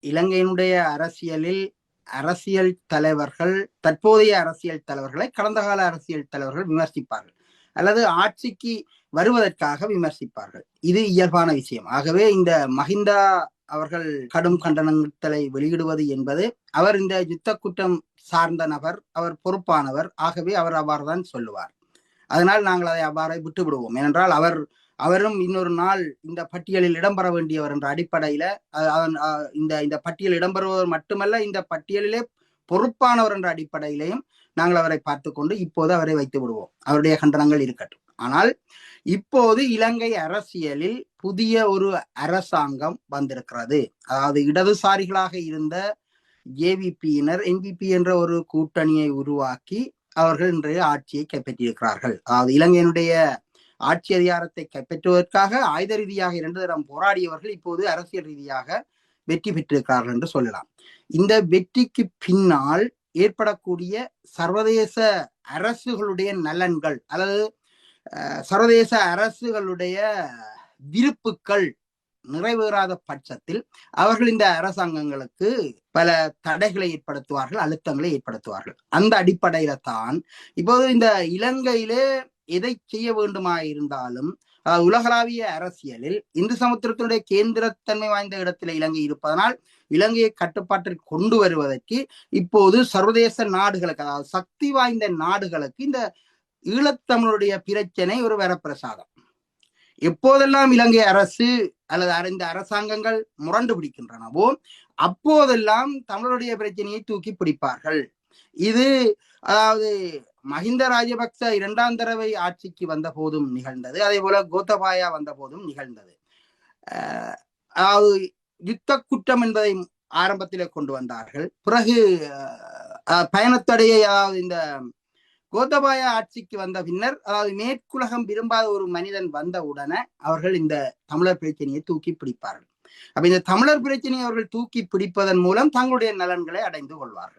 இலங்கையினுடைய அரசியலில் அரசியல் தலைவர்கள் தற்போதைய அரசியல் தலைவர்களை கடந்த கால அரசியல் தலைவர்கள் விமர்சிப்பார்கள் அல்லது ஆட்சிக்கு வருவதற்காக விமர்சிப்பார்கள். இது இயல்பான விஷயம். ஆகவே இந்த மஹிந்தா அவர்கள் கடும் கண்டனங்களை வெளியிடுவது என்பது, அவர் இந்த யுத்த குற்றம் சார்ந்த நபர், அவர் பொறுப்பானவர், ஆகவே அவர் அவ்வாறு தான் சொல்லுவார். அதனால் நாங்கள் அதை அவ்வாறு விட்டு விடுவோம். ஏனென்றால் அவரும் இன்னொரு நாள் இந்த பட்டியலில் இடம்பெற வேண்டியவர் என்ற அடிப்படையில இந்த பட்டியல் இடம்பெறுவவர் மட்டுமல்ல, இந்த பட்டியலிலே பொறுப்பானவர் என்ற அடிப்படையிலையும் நாங்கள் அவரை பார்த்து கொண்டு இப்போது அவரை வைத்து விடுவோம். அவருடைய கண்டனங்கள் இருக்கட்டும். ஆனால் இப்போது இலங்கை அரசியலில் புதிய ஒரு அரசாங்கம் வந்திருக்கிறது. அதாவது இடதுசாரிகளாக இருந்த ஜேவிபியினர் என்பிபி என்ற ஒரு கூட்டணியை உருவாக்கி அவர்கள் இன்றைய ஆட்சியை கைப்பற்றியிருக்கிறார்கள். அதாவது இலங்கையினுடைய ஆட்சி அதிகாரத்தை கைப்பற்றுவதற்காக ஆயுத ரீதியாக 2 தரம் போராடியவர்கள் இப்போது அரசியல் ரீதியாக வெற்றி பெற்றிருக்கிறார்கள் என்று சொல்லலாம். இந்த வெற்றிக்கு பின்னால் ஏற்படக்கூடிய சர்வதேச அரசுகளுடைய நலன்கள் அல்லது சர்வதேச அரசுகளுடைய விருப்புகள் நிறைவேறாத பட்சத்தில் அவர்கள் இந்த அரசாங்கங்களுக்கு பல தடைகளை ஏற்படுத்துவார்கள், அழுத்தங்களை ஏற்படுத்துவார்கள். அந்த அடிப்படையில தான் இப்போது இந்த இலங்கையிலே எதை செய்ய வேண்டுமா இருந்தாலும் உலகளாவிய அரசியலில் இந்து சமுத்திரத்தினுடைய கேந்திரத்தன்மை வாய்ந்த இடத்துல இலங்கை இருப்பதனால் இலங்கையை கட்டுப்பாட்டில் கொண்டு வருவதற்கு இப்போது சர்வதேச நாடுகளுக்கு, அதாவது சக்தி வாய்ந்த நாடுகளுக்கு இந்த ஈழத்தமிழுடைய பிரச்சனை ஒரு வரப்பிரசாதம். எப்போதெல்லாம் இலங்கை அரசு அல்லது இந்த அரசாங்கங்கள் முரண்டு பிடிக்கின்றனவோ அப்போதெல்லாம் தமிழருடைய பிரச்சனையை தூக்கி பிடிப்பார்கள். இது அதாவது மஹிந்த ராஜபக்ச 2ஆம் தடவை ஆட்சிக்கு வந்த போதும் நிகழ்ந்தது, அதே போல கோத்தபாயா வந்த போதும் நிகழ்ந்தது. அதாவது யுத்த குற்றம் என்பதை ஆரம்பத்திலே கொண்டு வந்தார்கள். பிறகு பயணத்தடையை, அதாவது இந்த கோத்தபாயா ஆட்சிக்கு வந்த பின்னர், அதாவது மேற்குலகம் விரும்பாத ஒரு மனிதன் வந்த உடனே அவர்கள் இந்த தமிழர் பிரச்சனையை தூக்கி பிடிப்பார்கள். அப்ப இந்த தமிழர் பிரச்சனையை அவர்கள் தூக்கி பிடிப்பதன் மூலம் தங்களுடைய நலன்களை அடைந்து கொள்வார்கள்.